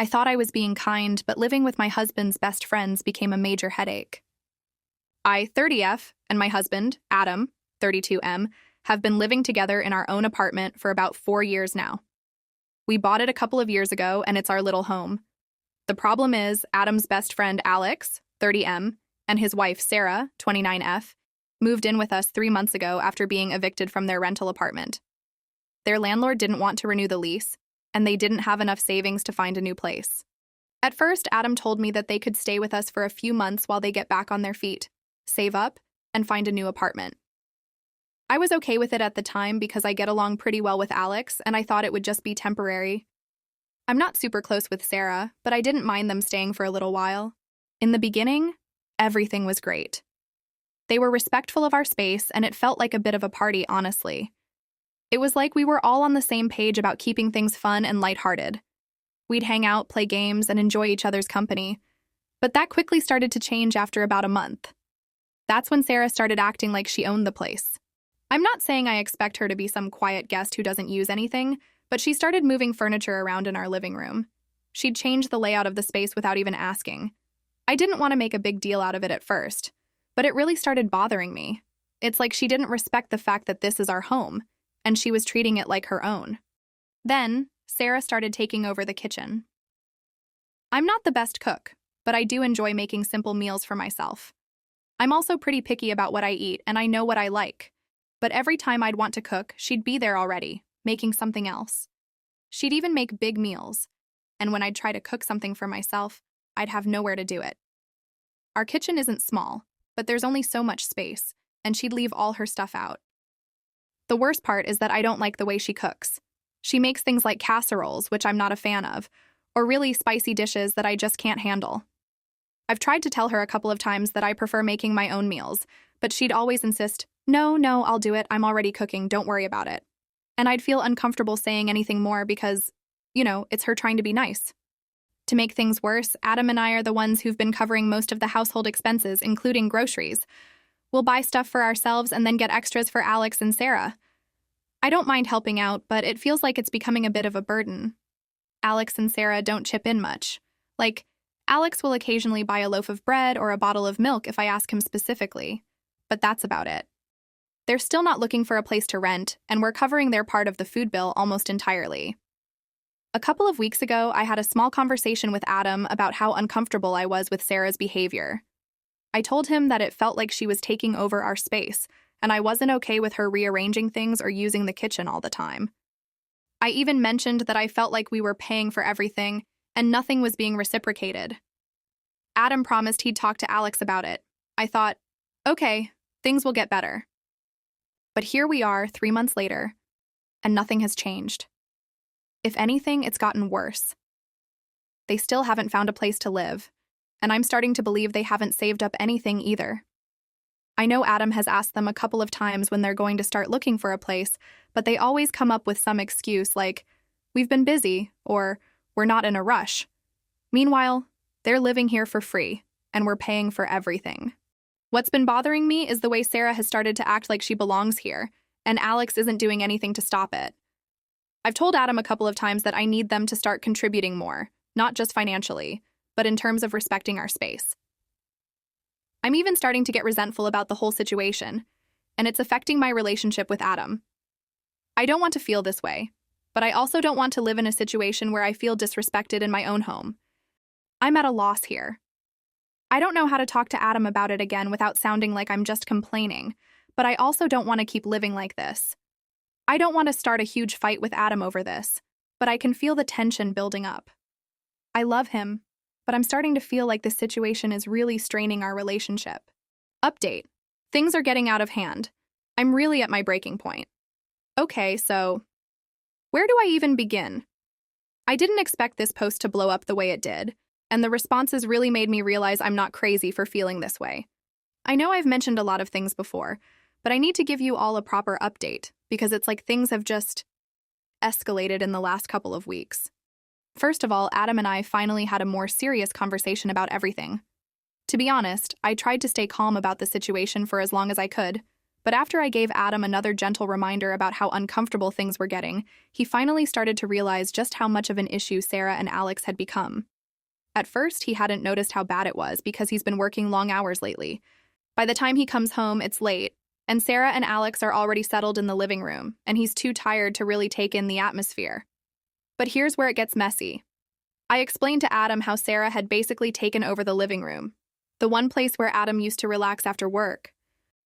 I thought I was being kind, but living with my husband's best friends became a major headache. I, 30F, and my husband, Adam, 32M, have been living together in our own apartment for about 4 years now. We bought it a couple of years ago, and it's our little home. The problem is, Adam's best friend, Alex, 30M, and his wife, Sarah, 29F, moved in with us 3 months ago after being evicted from their rental apartment. Their landlord didn't want to renew the lease, and they didn't have enough savings to find a new place. At first, Adam told me that they could stay with us for a few months while they get back on their feet, save up, and find a new apartment. I was okay with it at the time because I get along pretty well with Alex, and I thought it would just be temporary. I'm not super close with Sarah, but I didn't mind them staying for a little while. In the beginning, everything was great. They were respectful of our space, and it felt like a bit of a party, honestly. It was like we were all on the same page about keeping things fun and lighthearted. We'd hang out, play games, and enjoy each other's company. But that quickly started to change after about a month. That's when Sarah started acting like she owned the place. I'm not saying I expect her to be some quiet guest who doesn't use anything, but she started moving furniture around in our living room. She'd changed the layout of the space without even asking. I didn't want to make a big deal out of it at first, but it really started bothering me. It's like she didn't respect the fact that this is our home, and she was treating it like her own. Then, Sarah started taking over the kitchen. I'm not the best cook, but I do enjoy making simple meals for myself. I'm also pretty picky about what I eat, and I know what I like. But every time I'd want to cook, she'd be there already, making something else. She'd even make big meals, and when I'd try to cook something for myself, I'd have nowhere to do it. Our kitchen isn't small, but there's only so much space, and she'd leave all her stuff out. The worst part is that I don't like the way she cooks. She makes things like casseroles, which I'm not a fan of, or really spicy dishes that I just can't handle. I've tried to tell her a couple of times that I prefer making my own meals, but she'd always insist, No, I'll do it. I'm already cooking. Don't worry about it. And I'd feel uncomfortable saying anything more because, it's her trying to be nice. To make things worse, Adam and I are the ones who've been covering most of the household expenses, including groceries. We'll buy stuff for ourselves and then get extras for Alex and Sarah. I don't mind helping out, but it feels like it's becoming a bit of a burden. Alex and Sarah don't chip in much. Like, Alex will occasionally buy a loaf of bread or a bottle of milk if I ask him specifically, but that's about it. They're still not looking for a place to rent, and we're covering their part of the food bill almost entirely. A couple of weeks ago, I had a small conversation with Adam about how uncomfortable I was with Sarah's behavior. I told him that it felt like she was taking over our space, and I wasn't okay with her rearranging things or using the kitchen all the time. I even mentioned that I felt like we were paying for everything, and nothing was being reciprocated. Adam promised he'd talk to Alex about it. I thought, okay, things will get better. But here we are 3 months later, and nothing has changed. If anything, it's gotten worse. They still haven't found a place to live, and I'm starting to believe they haven't saved up anything either. I know Adam has asked them a couple of times when they're going to start looking for a place, but they always come up with some excuse like, we've been busy, or we're not in a rush. Meanwhile, they're living here for free, and we're paying for everything. What's been bothering me is the way Sarah has started to act like she belongs here, and Alex isn't doing anything to stop it. I've told Adam a couple of times that I need them to start contributing more, not just financially, but in terms of respecting our space. I'm even starting to get resentful about the whole situation, and it's affecting my relationship with Adam. I don't want to feel this way, but I also don't want to live in a situation where I feel disrespected in my own home. I'm at a loss here. I don't know how to talk to Adam about it again without sounding like I'm just complaining, but I also don't want to keep living like this. I don't want to start a huge fight with Adam over this, but I can feel the tension building up. I love him, but I'm starting to feel like this situation is really straining our relationship. Update. Things are getting out of hand. I'm really at my breaking point. Okay, so where do I even begin? I didn't expect this post to blow up the way it did, and the responses really made me realize I'm not crazy for feeling this way. I know I've mentioned a lot of things before, but I need to give you all a proper update because it's like things have just escalated in the last couple of weeks. First of all, Adam and I finally had a more serious conversation about everything. To be honest, I tried to stay calm about the situation for as long as I could, But after I gave Adam another gentle reminder about how uncomfortable things were getting, he finally started to realize just how much of an issue Sarah and Alex had become. At first, he hadn't noticed how bad it was because he's been working long hours lately. By the time he comes home, it's late, and Sarah and Alex are already settled in the living room, and he's too tired to really take in the atmosphere. But here's where it gets messy. I explained to Adam how Sarah had basically taken over the living room, the one place where Adam used to relax after work.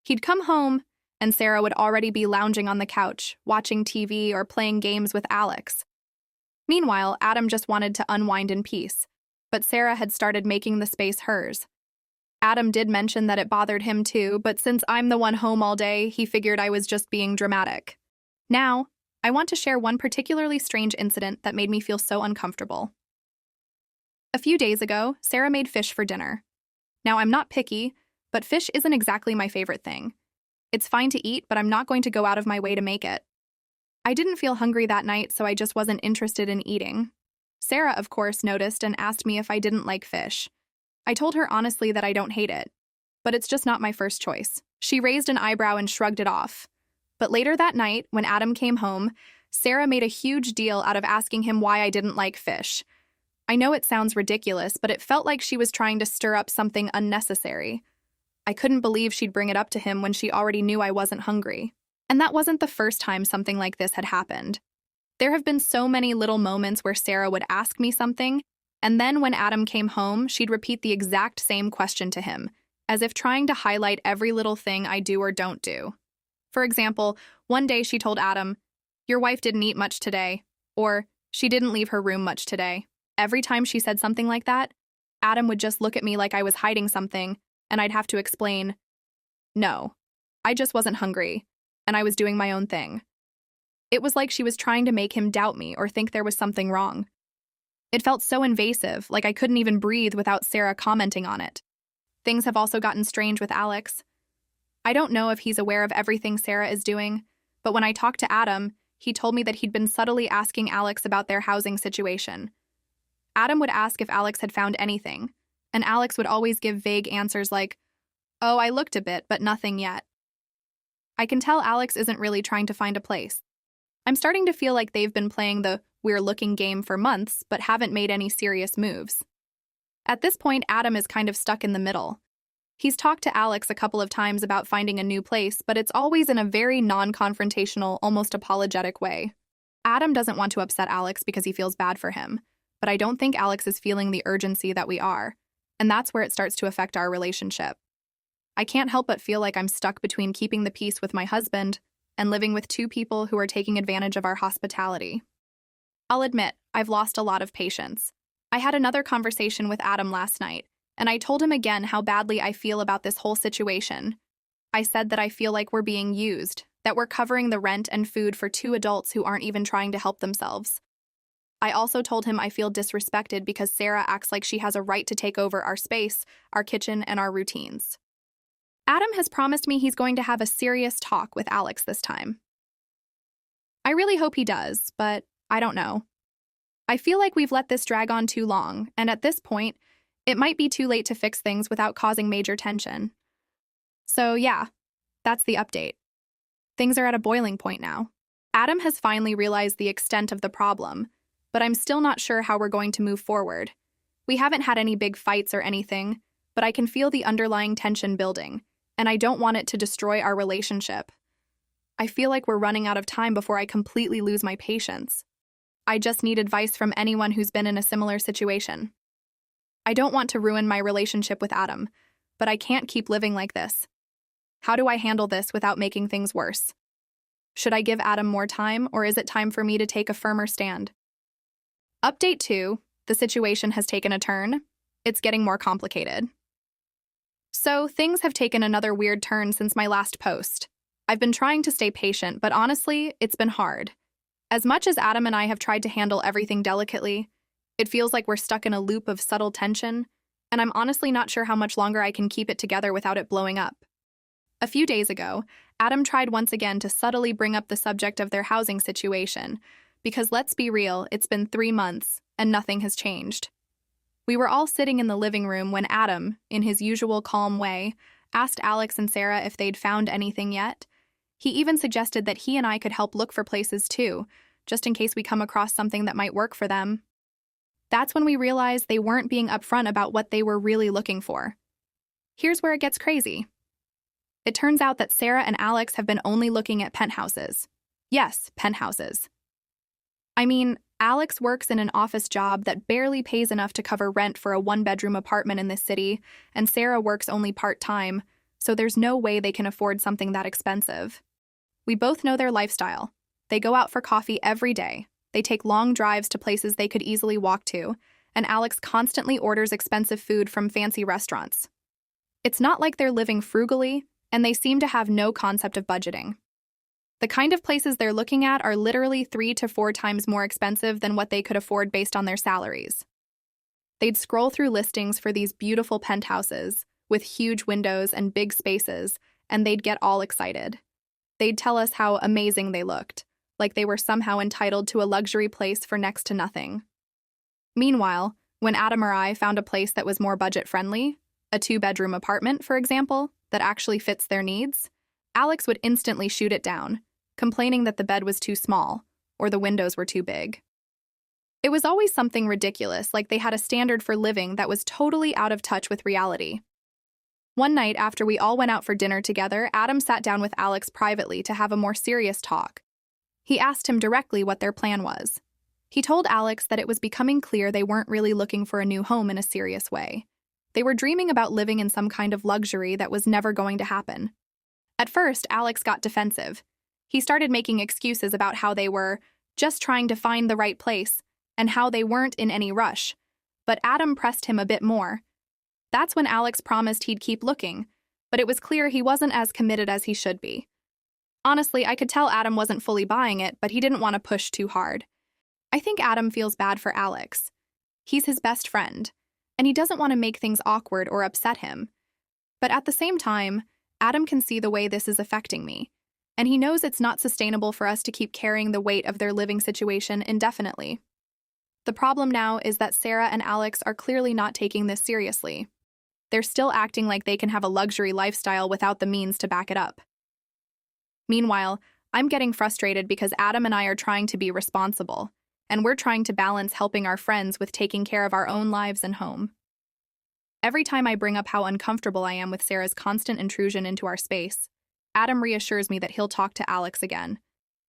He'd come home, and Sarah would already be lounging on the couch, watching TV or playing games with Alex. Meanwhile, Adam just wanted to unwind in peace, but Sarah had started making the space hers. Adam did mention that it bothered him too, but since I'm the one home all day, he figured I was just being dramatic. Now, I want to share one particularly strange incident that made me feel so uncomfortable. A few days ago, Sarah made fish for dinner. Now, I'm not picky, but fish isn't exactly my favorite thing. It's fine to eat, but I'm not going to go out of my way to make it. I didn't feel hungry that night, so I just wasn't interested in eating. Sarah, of course, noticed and asked me if I didn't like fish. I told her honestly that I don't hate it, but it's just not my first choice. She raised an eyebrow and shrugged it off. But later that night, when Adam came home, Sarah made a huge deal out of asking him why I didn't like fish. I know it sounds ridiculous, but it felt like she was trying to stir up something unnecessary. I couldn't believe she'd bring it up to him when she already knew I wasn't hungry. And that wasn't the first time something like this had happened. There have been so many little moments where Sarah would ask me something, and then when Adam came home, she'd repeat the exact same question to him, as if trying to highlight every little thing I do or don't do. For example, one day she told Adam, "Your wife didn't eat much today," or "She didn't leave her room much today." Every time she said something like that, Adam would just look at me like I was hiding something, and I'd have to explain, "No, I just wasn't hungry, and I was doing my own thing." It was like she was trying to make him doubt me or think there was something wrong. It felt so invasive, like I couldn't even breathe without Sarah commenting on it. Things have also gotten strange with Alex. I don't know if he's aware of everything Sarah is doing, but when I talked to Adam, he told me that he'd been subtly asking Alex about their housing situation. Adam would ask if Alex had found anything, and Alex would always give vague answers like, "Oh, I looked a bit, but nothing yet." I can tell Alex isn't really trying to find a place. I'm starting to feel like they've been playing the "we're looking" game for months, but haven't made any serious moves. At this point, Adam is kind of stuck in the middle. He's talked to Alex a couple of times about finding a new place, but it's always in a very non-confrontational, almost apologetic way. Adam doesn't want to upset Alex because he feels bad for him, but I don't think Alex is feeling the urgency that we are, and that's where it starts to affect our relationship. I can't help but feel like I'm stuck between keeping the peace with my husband and living with two people who are taking advantage of our hospitality. I'll admit, I've lost a lot of patience. I had another conversation with Adam last night, and I told him again how badly I feel about this whole situation. I said that I feel like we're being used, that we're covering the rent and food for two adults who aren't even trying to help themselves. I also told him I feel disrespected because Sarah acts like she has a right to take over our space, our kitchen, and our routines. Adam has promised me he's going to have a serious talk with Alex this time. I really hope he does, but I don't know. I feel like we've let this drag on too long, and at this point, it might be too late to fix things without causing major tension. So yeah, that's the update. Things are at a boiling point now. Adam has finally realized the extent of the problem, but I'm still not sure how we're going to move forward. We haven't had any big fights or anything, but I can feel the underlying tension building, and I don't want it to destroy our relationship. I feel like we're running out of time before I completely lose my patience. I just need advice from anyone who's been in a similar situation. I don't want to ruin my relationship with Adam, but I can't keep living like this. How do I handle this without making things worse? Should I give Adam more time, or is it time for me to take a firmer stand? Update 2, the situation has taken a turn. It's getting more complicated. So, things have taken another weird turn since my last post. I've been trying to stay patient, but honestly, it's been hard. As much as Adam and I have tried to handle everything delicately, it feels like we're stuck in a loop of subtle tension, and I'm honestly not sure how much longer I can keep it together without it blowing up. A few days ago, Adam tried once again to subtly bring up the subject of their housing situation, because let's be real, it's been 3 months, and nothing has changed. We were all sitting in the living room when Adam, in his usual calm way, asked Alex and Sarah if they'd found anything yet. He even suggested that he and I could help look for places too, just in case we come across something that might work for them. That's when we realized they weren't being upfront about what they were really looking for. Here's where it gets crazy. It turns out that Sarah and Alex have been only looking at penthouses. Yes, penthouses. I mean, Alex works in an office job that barely pays enough to cover rent for a one-bedroom apartment in this city, and Sarah works only part-time, so there's no way they can afford something that expensive. We both know their lifestyle. They go out for coffee every day. They take long drives to places they could easily walk to, and Alex constantly orders expensive food from fancy restaurants. It's not like they're living frugally, and they seem to have no concept of budgeting. The kind of places they're looking at are literally 3 to 4 times more expensive than what they could afford based on their salaries. They'd scroll through listings for these beautiful penthouses with huge windows and big spaces, and they'd get all excited. They'd tell us how amazing they looked, like they were somehow entitled to a luxury place for next to nothing. Meanwhile, when Adam or I found a place that was more budget-friendly, a 2-bedroom apartment, for example, that actually fits their needs, Alex would instantly shoot it down, complaining that the bed was too small or the windows were too big. It was always something ridiculous, like they had a standard for living that was totally out of touch with reality. One night after we all went out for dinner together, Adam sat down with Alex privately to have a more serious talk. He asked him directly what their plan was. He told Alex that it was becoming clear they weren't really looking for a new home in a serious way. They were dreaming about living in some kind of luxury that was never going to happen. At first, Alex got defensive. He started making excuses about how they were just trying to find the right place and how they weren't in any rush. But Adam pressed him a bit more. That's when Alex promised he'd keep looking, but it was clear he wasn't as committed as he should be. Honestly, I could tell Adam wasn't fully buying it, but he didn't want to push too hard. I think Adam feels bad for Alex. He's his best friend, and he doesn't want to make things awkward or upset him. But at the same time, Adam can see the way this is affecting me, and he knows it's not sustainable for us to keep carrying the weight of their living situation indefinitely. The problem now is that Sarah and Alex are clearly not taking this seriously. They're still acting like they can have a luxury lifestyle without the means to back it up. Meanwhile, I'm getting frustrated because Adam and I are trying to be responsible, and we're trying to balance helping our friends with taking care of our own lives and home. Every time I bring up how uncomfortable I am with Sarah's constant intrusion into our space, Adam reassures me that he'll talk to Alex again,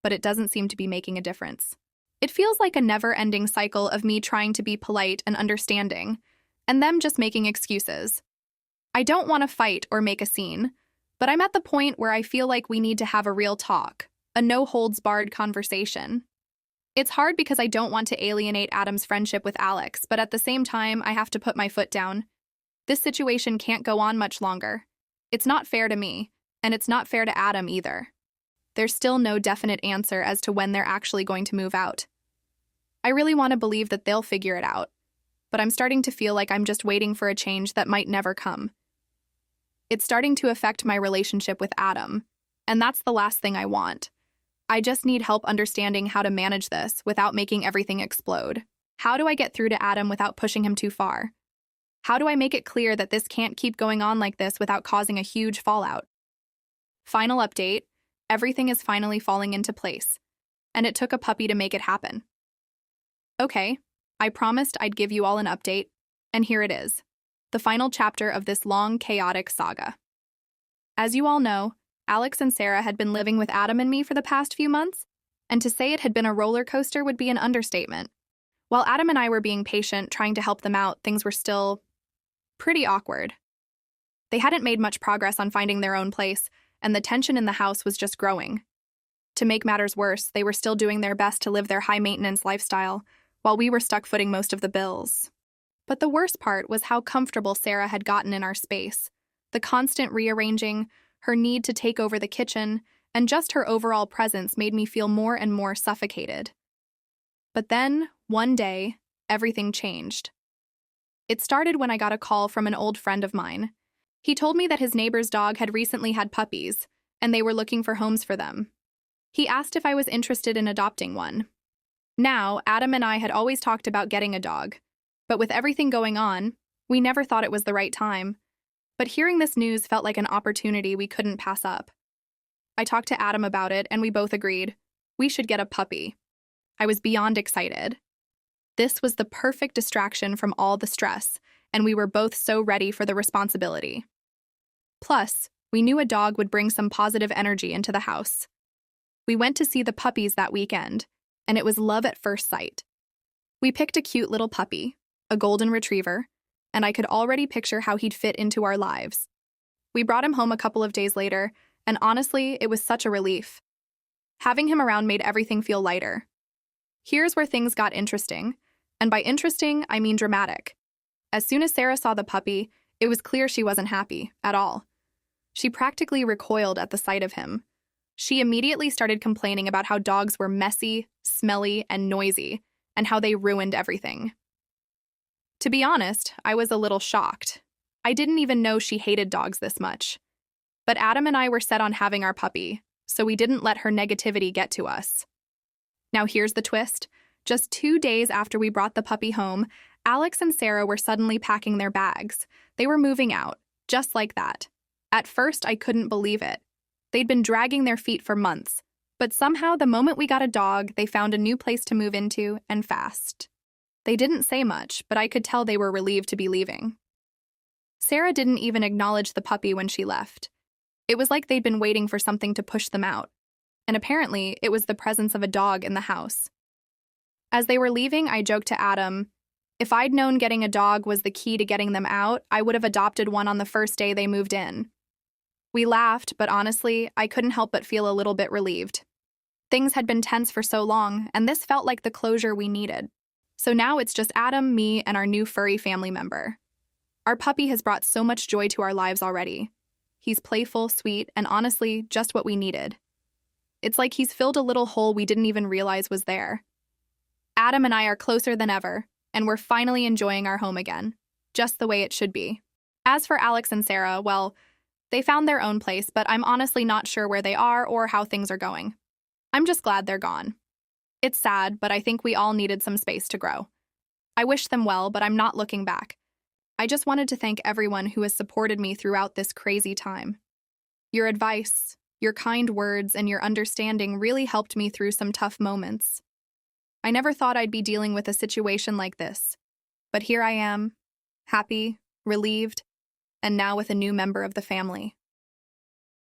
but it doesn't seem to be making a difference. It feels like a never-ending cycle of me trying to be polite and understanding, and them just making excuses. I don't want to fight or make a scene, but I'm at the point where I feel like we need to have a real talk, a no-holds-barred conversation. It's hard because I don't want to alienate Adam's friendship with Alex, but at the same time, I have to put my foot down. This situation can't go on much longer. It's not fair to me, and it's not fair to Adam either. There's still no definite answer as to when they're actually going to move out. I really want to believe that they'll figure it out, but I'm starting to feel like I'm just waiting for a change that might never come. It's starting to affect my relationship with Adam, and that's the last thing I want. I just need help understanding how to manage this without making everything explode. How do I get through to Adam without pushing him too far? How do I make it clear that this can't keep going on like this without causing a huge fallout? Final update, everything is finally falling into place, and it took a puppy to make it happen. Okay, I promised I'd give you all an update, and here it is, the final chapter of this long, chaotic saga. As you all know, Alex and Sarah had been living with Adam and me for the past few months, and to say it had been a roller coaster would be an understatement. While Adam and I were being patient, trying to help them out, things were still pretty awkward. They hadn't made much progress on finding their own place, and the tension in the house was just growing. To make matters worse, they were still doing their best to live their high-maintenance lifestyle, while we were stuck footing most of the bills. But the worst part was how comfortable Sarah had gotten in our space. The constant rearranging, her need to take over the kitchen, and just her overall presence made me feel more and more suffocated. But then, one day, everything changed. It started when I got a call from an old friend of mine. He told me that his neighbor's dog had recently had puppies, and they were looking for homes for them. He asked if I was interested in adopting one. Now, Adam and I had always talked about getting a dog, but with everything going on, we never thought it was the right time. But hearing this news felt like an opportunity we couldn't pass up. I talked to Adam about it, and we both agreed we should get a puppy. I was beyond excited. This was the perfect distraction from all the stress, and we were both so ready for the responsibility. Plus, we knew a dog would bring some positive energy into the house. We went to see the puppies that weekend, and it was love at first sight. We picked a cute little puppy, a golden retriever, and I could already picture how he'd fit into our lives. We brought him home a couple of days later, and honestly, it was such a relief. Having him around made everything feel lighter. Here's where things got interesting, and by interesting, I mean dramatic. As soon as Sarah saw the puppy, it was clear she wasn't happy at all. She practically recoiled at the sight of him. She immediately started complaining about how dogs were messy, smelly, and noisy, and how they ruined everything. To be honest, I was a little shocked. I didn't even know she hated dogs this much. But Adam and I were set on having our puppy, so we didn't let her negativity get to us. Now here's the twist. Just 2 days after we brought the puppy home, Alex and Sarah were suddenly packing their bags. They were moving out, just like that. At first, I couldn't believe it. They'd been dragging their feet for months, but somehow the moment we got a dog, they found a new place to move into, and fast. They didn't say much, but I could tell they were relieved to be leaving. Sarah didn't even acknowledge the puppy when she left. It was like they'd been waiting for something to push them out, and apparently it was the presence of a dog in the house. As they were leaving, I joked to Adam, if I'd known getting a dog was the key to getting them out, I would have adopted one on the first day they moved in. We laughed, but honestly, I couldn't help but feel a little bit relieved. Things had been tense for so long, and this felt like the closure we needed. So now it's just Adam, me, and our new furry family member. Our puppy has brought so much joy to our lives already. He's playful, sweet, and honestly, just what we needed. It's like he's filled a little hole we didn't even realize was there. Adam and I are closer than ever, and we're finally enjoying our home again, just the way it should be. As for Alex and Sarah, well, they found their own place, but I'm honestly not sure where they are or how things are going. I'm just glad they're gone. It's sad, but I think we all needed some space to grow. I wish them well, but I'm not looking back. I just wanted to thank everyone who has supported me throughout this crazy time. Your advice, your kind words, and your understanding really helped me through some tough moments. I never thought I'd be dealing with a situation like this, but here I am, happy, relieved, and now with a new member of the family.